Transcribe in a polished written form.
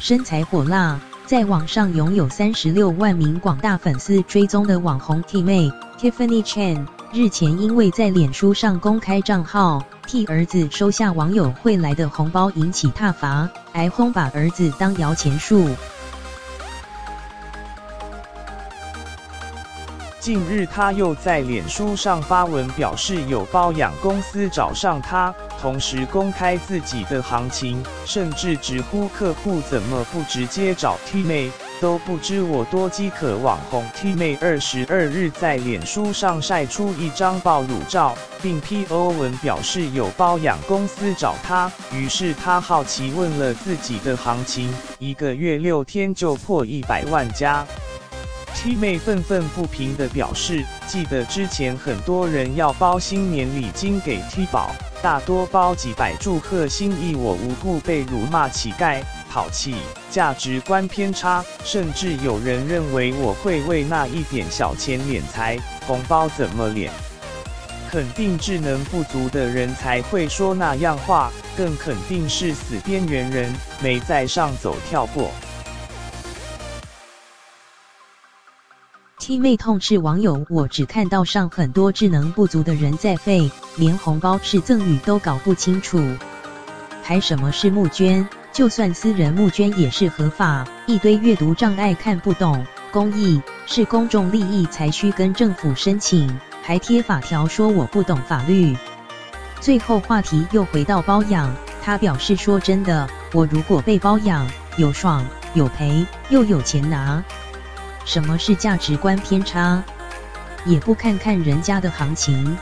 身材火辣，在网上拥有36万名广大粉丝追踪的网红 T 妹 Tiffany Chen， 日前因为在脸书上公开账号，替儿子收下网友汇来的红包引起挞伐，挨轰把儿子当摇钱树。近日，他又在脸书上发文表示有包养公司找上他，同时公开自己的行情，甚至直呼客户怎么不直接找 T 妹，都不知我多饥渴。网红 T 妹22日在脸书上晒出一张爆乳照，并 PO 文表示有包养公司找他，于是他好奇问了自己的行情，1个月6天就破100万加。T 妹愤愤不平地表示，记得之前很多人要包新年礼金给 T 宝，大多包几百祝贺心意，我无故被辱骂乞丐、讨气，价值观偏差，甚至有人认为我会为那一点小钱敛财，红包怎么敛？肯定智能不足的人才会说那样话，更肯定是死边缘人，没在上走跳过。T 妹痛斥网友，我只看到上很多智能不足的人在废，连红包是赠与都搞不清楚，还什么是募捐？就算私人募捐也是合法，一堆阅读障碍看不懂，公益是公众利益才需跟政府申请，还贴法条说我不懂法律。最后话题又回到包养，他表示说真的，我如果被包养，有爽有赔，又有钱拿。什么是价值观偏差？也不看看人家的行情。